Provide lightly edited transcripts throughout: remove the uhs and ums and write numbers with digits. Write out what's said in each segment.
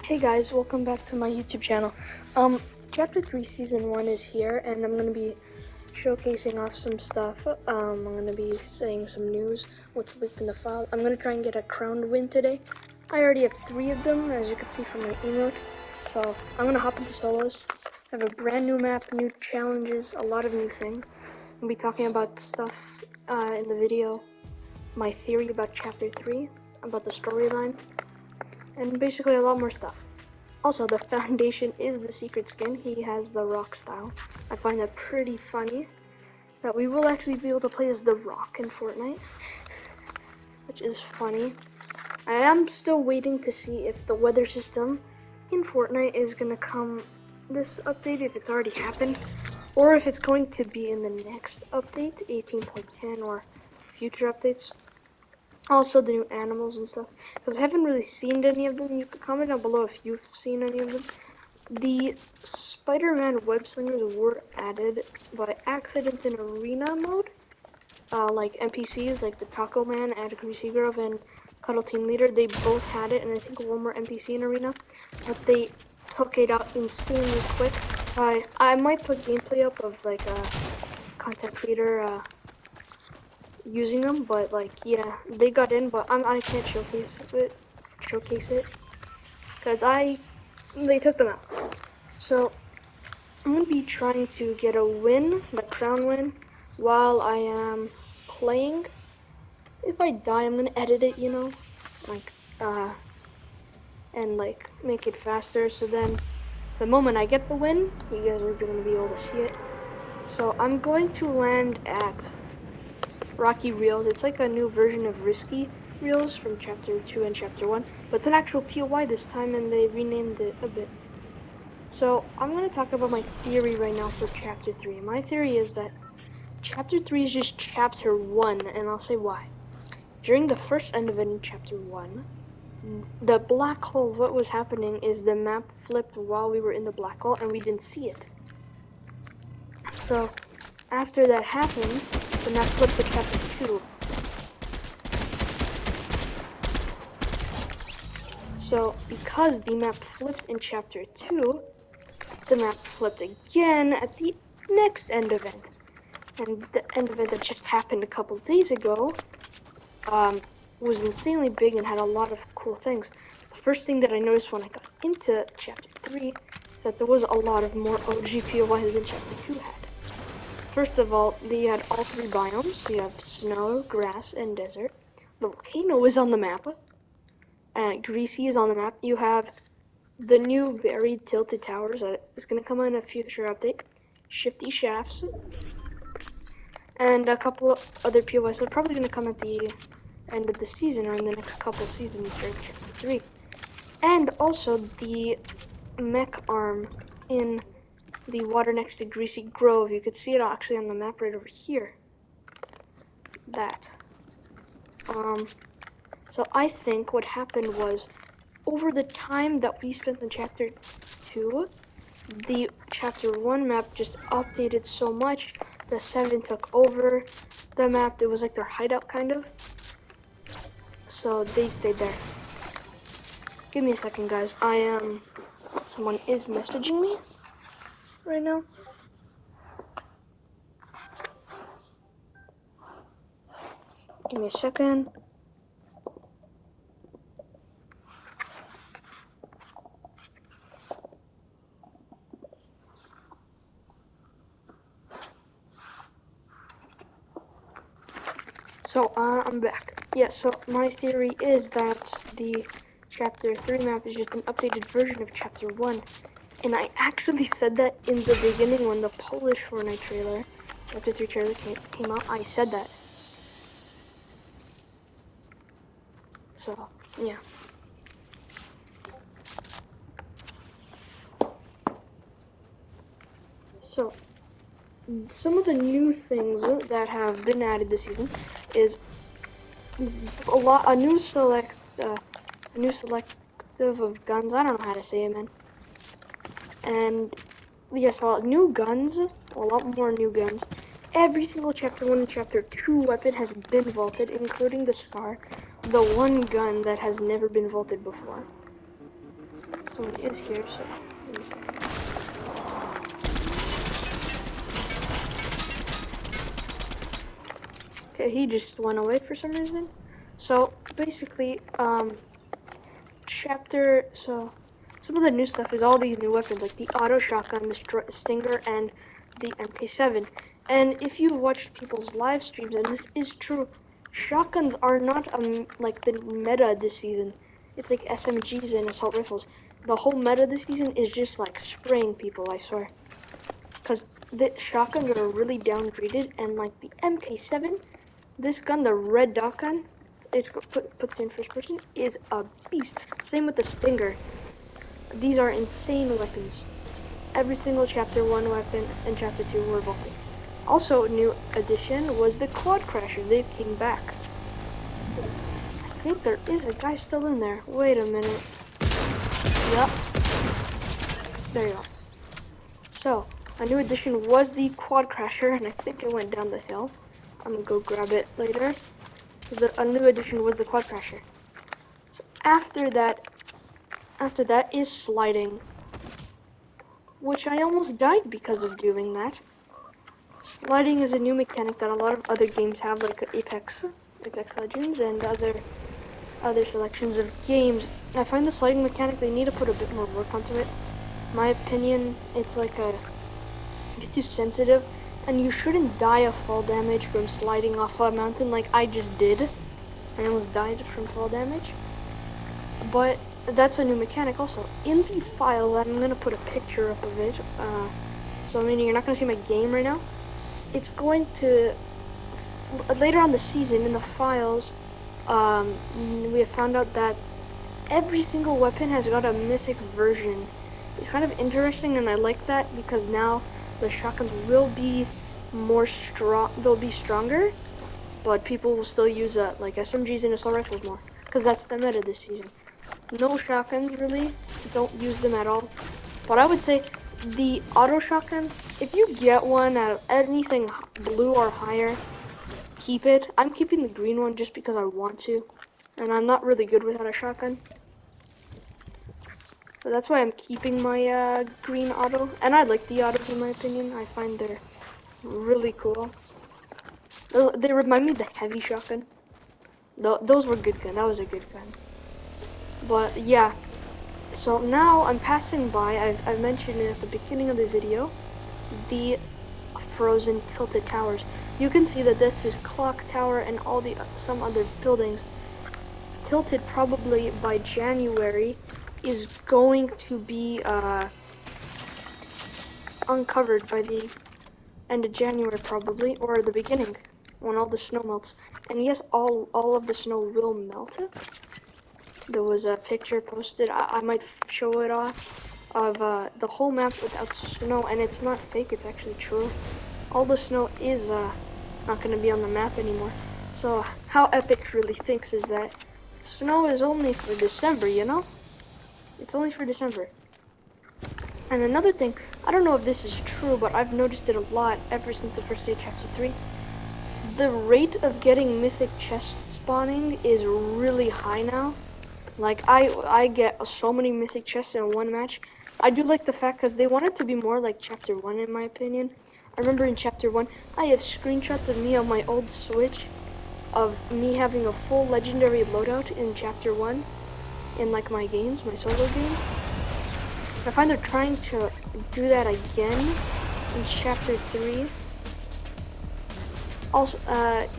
Hey guys, welcome back to my YouTube channel. Chapter 3 Season 1 is here, and I'm going to be showcasing off some stuff. I'm going to be saying some news, what's leaked in the file. I'm going to try and get a crowned win today. I already have 3 of them, as you can see from my emote. So, I'm going to hop into solos. I have a brand new map, new challenges, a lot of new things. I'll be talking about stuff in the video, my theory about Chapter 3, about the storyline, and basically a lot more stuff. Also, the foundation is the secret skin. He has the rock style. I find that pretty funny that we will actually be able to play as the Rock in Fortnite, which is funny. I am still waiting to see if the weather system in Fortnite is going to come this update, if it's already happened, or if it's going to be in the next update, 18.10, or future updates. Also, the new animals and stuff, because I haven't really seen any of them. You could comment down below if you've seen any of them. The Spider-Man web slingers were added by accident in arena mode. Like NPCs, like the Taco Man, and Greasy Grove, and Cuddle Team Leader, they both had it, and I think one more NPC in arena, but they took it out insanely quick. So I might put gameplay up of like a content creator using them, but like yeah, they got in, but I can't showcase it, because they took them out. So I'm going to be trying to get a win, the crown win, while I am playing. If I die, I'm going to edit it, like, and like make it faster. So then the moment I get the win, you guys are going to be able to see it. So I'm going to land at Rocky Reels. It's like a new version of Risky Reels from Chapter 2 and Chapter 1, but it's an actual POI this time, and they renamed it a bit. So I'm going to talk about my theory right now for Chapter 3. My theory is that Chapter 3 is just Chapter 1, and I'll say why. During the first end of it in Chapter 1, the black hole, what was happening is the map flipped while we were in the black hole, and we didn't see it. So, after that happened, the map flipped to Chapter 2. So, because the map flipped in Chapter 2, the map flipped again at the next end event. And the end event that just happened a couple days ago, was insanely big and had a lot of cool things. The first thing that I noticed when I got into Chapter 3 is that there was a lot of more OG POIs than Chapter 2 had. First of all, you had all 3 biomes. You have snow, grass, and desert. The volcano is on the map. Greasy is on the map. You have the new buried tilted towers that is going to come in a future update. Shifty shafts. And a couple of other POIs that are probably going to come at the end of the season or in the next couple seasons during Chapter 3. And also the mech arm in the water next to Greasy Grove. You could see it actually on the map right over here. That. So I think what happened was, over the time that we spent in Chapter 2, the Chapter 1 map just updated so much that 7 took over the map. It was like their hideout, kind of. So they stayed there. Give me a second, guys. Someone is messaging me right now. Give me a second. So, I'm back. Yeah, so my theory is that the Chapter 3 map is just an updated version of Chapter 1. And I actually said that in the beginning when the Polish Fortnite trailer, Chapter 3 trailer came out. I said that. So, yeah. So, some of the new things that have been added this season is a new selective of guns. I don't know how to say it, man. And yes, new guns, a lot more new guns. Every single Chapter 1 and Chapter 2 weapon has been vaulted, including the Scar, the one gun that has never been vaulted before. Someone is here, so give me a second. Okay, he just went away for some reason. So basically, so some of the new stuff is all these new weapons, like the auto shotgun, the Stinger, and the MK7. And if you've watched people's live streams, and this is true, shotguns are not like the meta this season. It's like SMGs and assault rifles. The whole meta this season is just like spraying people, I swear. Because the shotguns are really downgraded, and like the MK7, this gun, the red dot gun, it puts you in first person, is a beast. Same with the Stinger. These are insane weapons. Every single chapter 1 weapon and chapter 2 were vaulting. Also, a new addition was the Quad Crasher. They came back. I think there is a guy still in there. Wait a minute. Yep. There you go. So, a new addition was the Quad Crasher, and I think it went down the hill. I'm gonna go grab it later. A new addition was the Quad Crasher. So after that is sliding, which I almost died because of doing that. Sliding is a new mechanic that a lot of other games have, like Apex Legends, and other selections of games. I find the sliding mechanic, they need to put a bit more work onto it. In my opinion, it's like a bit too sensitive, and you shouldn't die of fall damage from sliding off a mountain like I just did. I almost died from fall damage. But that's a new mechanic also. In the files, I'm going to put a picture up of it. So meaning you're not going to see my game right now. It's going to, later on the season, in the files, we have found out that every single weapon has got a mythic version. It's kind of interesting, and I like that because now the shotguns will be they'll be stronger, but people will still use like SMGs and assault rifles more, because that's the meta this season. No shotguns really, don't use them at all. But I would say the auto shotgun, if you get one at anything blue or higher, keep it. I'm keeping the green one just because I want to, and I'm not really good without a shotgun. So that's why I'm keeping my green auto, and I like the autos in my opinion. I find they're really cool. They remind me of the heavy shotgun. Those were good gun. That was a good gun. But yeah, so now I'm passing by, as I mentioned at the beginning of the video, the frozen tilted towers. You can see that this is Clock Tower and all the some other buildings. Tilted probably by January is going to be uncovered by the end of January probably, or the beginning, when all the snow melts. And yes, all of the snow will melt. There was a picture posted, I might show it off, of the whole map without snow, and it's not fake, it's actually true. All the snow is not going to be on the map anymore. So how Epic really thinks is that snow is only for December, you know? It's only for December. And another thing, I don't know if this is true, but I've noticed it a lot ever since the first day of Chapter 3. The rate of getting mythic chest spawning is really high now. Like, I get so many mythic chests in one match. I do like the fact because they want it to be more like Chapter 1 in my opinion. I remember in Chapter 1, I have screenshots of me on my old Switch of me having a full legendary loadout in Chapter 1 in like my games, my solo games. I find they're trying to do that again in Chapter 3. Also,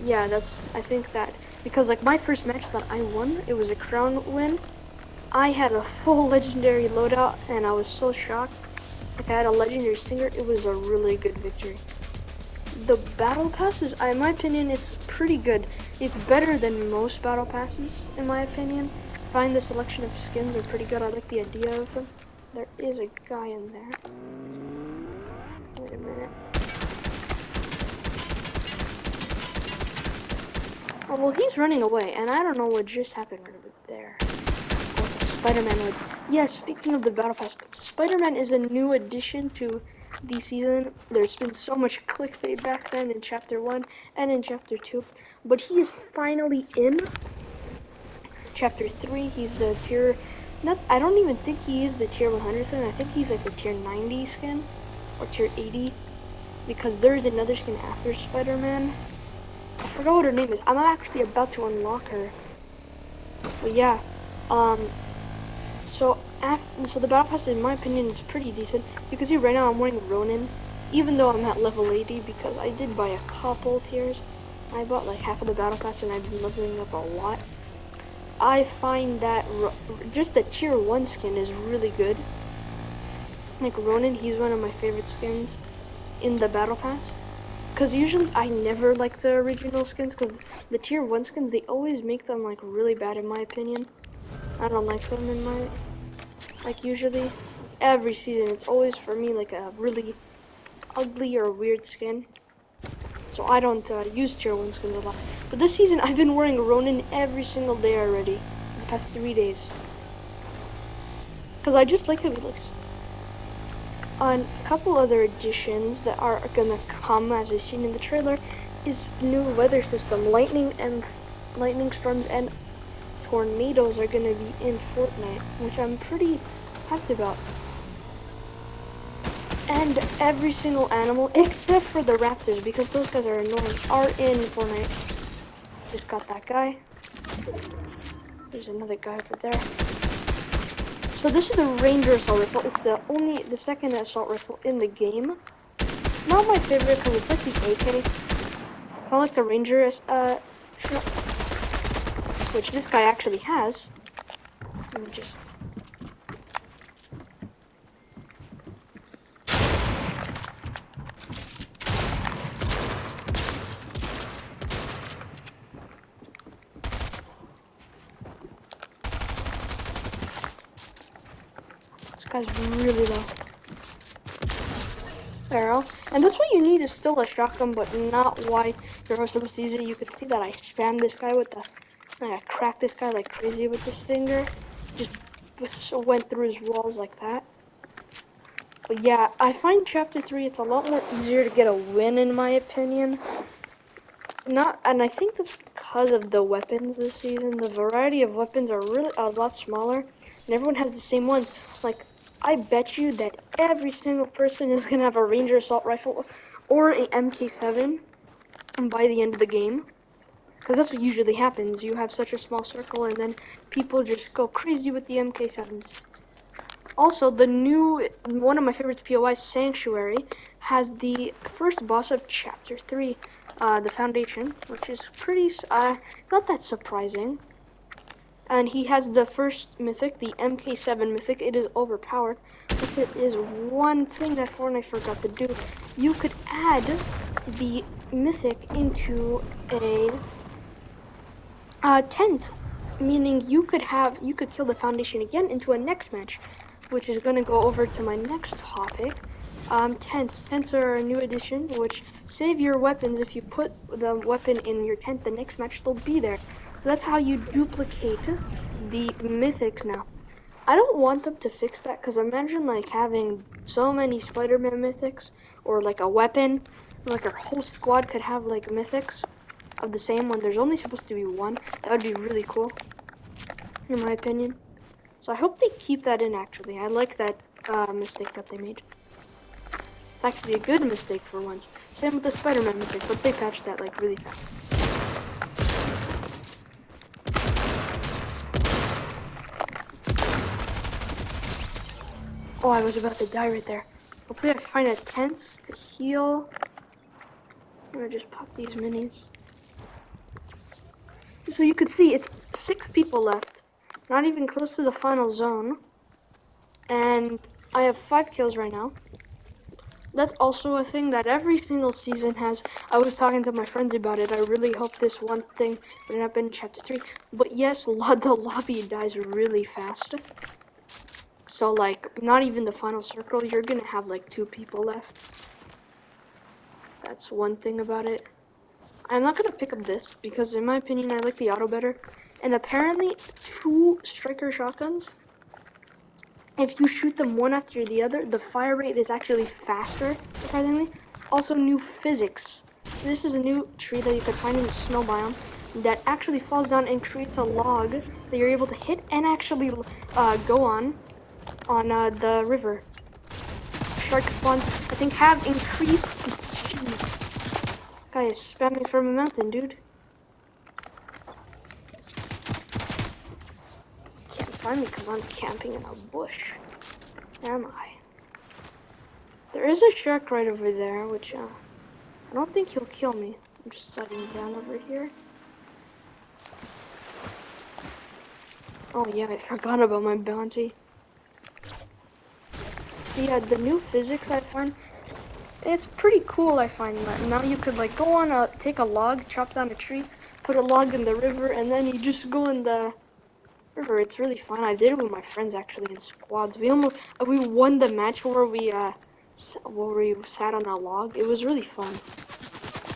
yeah, I think that, because like my first match that I won, it was a crown win. I had a full legendary loadout, and I was so shocked. Like, I had a legendary Stinger. It was a really good victory. The battle passes, in my opinion, it's pretty good. It's better than most battle passes, in my opinion. I find the selection of skins are pretty good. I like the idea of them. There is a guy in there. Wait a minute. Oh, well, he's running away, and I don't know what just happened over there. Oh, the Spider-Man would. Yeah, speaking of the Battle Pass, Spider-Man is a new addition to the season. There's been so much clickbait back then in Chapter 1 and in Chapter 2, but he is finally in Chapter 3. He's the tier Not, I don't even think he is the tier 100 skin. I think he's like the tier 90 skin or tier 80 because there is another skin after Spider-Man. I forgot what her name is. I'm actually about to unlock her. But yeah, so the battle pass, in my opinion, is pretty decent. You can see right now I'm wearing Ronin, even though I'm at level 80 because I did buy a couple tiers. I bought like half of the battle pass and I've been leveling up a lot. I find that just the tier 1 skin is really good. Like Ronin, he's one of my favorite skins in the battle pass. Because usually I never like the original skins because the tier 1 skins, they always make them like really bad in my opinion. I don't like them in my, like usually. Every season, it's always for me like a really ugly or weird skin. So I don't use tier 1 skins a lot. But this season, I've been wearing Ronin every single day already. For the past 3 days. Because I just like how he looks. A couple other additions that are gonna come, as I've seen in the trailer, is new weather system. Lightning storms and tornadoes are gonna be in Fortnite, which I'm pretty hyped about. And every single animal, except for the raptors, because those guys are annoying, are in Fortnite. Just got that guy. There's another guy over there. So this is the Ranger assault rifle. It's the second assault rifle in the game. It's not my favorite because it's like the AK. It's not like the Ranger, which this guy actually has. Let me just. This guy's really low. Barrel. And that's what you need is still a shotgun, but not why you're supposed to use it. You could see that I spammed this guy with the. I cracked this guy like crazy with the stinger. Just went through his walls like that. But yeah, I find Chapter 3, it's a lot more easier to get a win in my opinion. And I think that's because of the weapons this season. The variety of weapons are really a lot smaller, and everyone has the same ones. Like, I bet you that every single person is gonna have a Ranger assault rifle or a MK7 by the end of the game. Because that's what usually happens. You have such a small circle, and then people just go crazy with the MK7s. Also, one of my favorites, POI Sanctuary, has the first boss of Chapter 3, the Foundation, which is pretty, it's not that surprising. And he has the first mythic, the MK7 mythic. It is overpowered, but there is one thing that Fortnite forgot to do. You could add the mythic into a tent, meaning you could kill the Foundation again into a next match, which is going to go over to my next topic. Tents. Tents are a new addition, which save your weapons. If you put the weapon in your tent, the next match they'll be there. So that's how you duplicate the mythics now. I don't want them to fix that because imagine like having so many Spider-Man mythics or like a weapon, like our whole squad could have like mythics of the same one. There's only supposed to be one. That would be really cool, in my opinion. So I hope they keep that in actually. I like that mistake that they made. It's actually a good mistake for once. Same with the Spider-Man mythic, but they patched that like really fast. Oh, I was about to die right there. Hopefully I find a tent to heal. I'm gonna just pop these minis. So you could see it's 6 people left. Not even close to the final zone. And I have 5 kills right now. That's also a thing that every single season has. I was talking to my friends about it. I really hope this one thing would happen in Chapter 3. But yes, the lobby dies really fast. So, like, not even the final circle, you're gonna have, like, 2 people left. That's one thing about it. I'm not gonna pick up this, because in my opinion, I like the auto better. And apparently, 2 striker shotguns, if you shoot them one after the other, the fire rate is actually faster, surprisingly. Also, new physics. This is a new tree that you could find in the snow biome that actually falls down and creates a log that you're able to hit and actually go on the river. Shark spawns, I think, have increased. Jeez, guy is spamming from a mountain, dude. Can't find me because I'm camping in a bush. Where am I? There is a shark right over there, which I don't think he'll kill me. I'm just sliding down over here. Oh yeah, I forgot about my bounty. So yeah, the new physics I find, it's pretty cool. I find that now you could like go on take a log, chop down a tree, put a log in the river, and then you just go in the river. It's really fun. I did it with my friends actually in squads. We won the match where we sat on a log. It was really fun.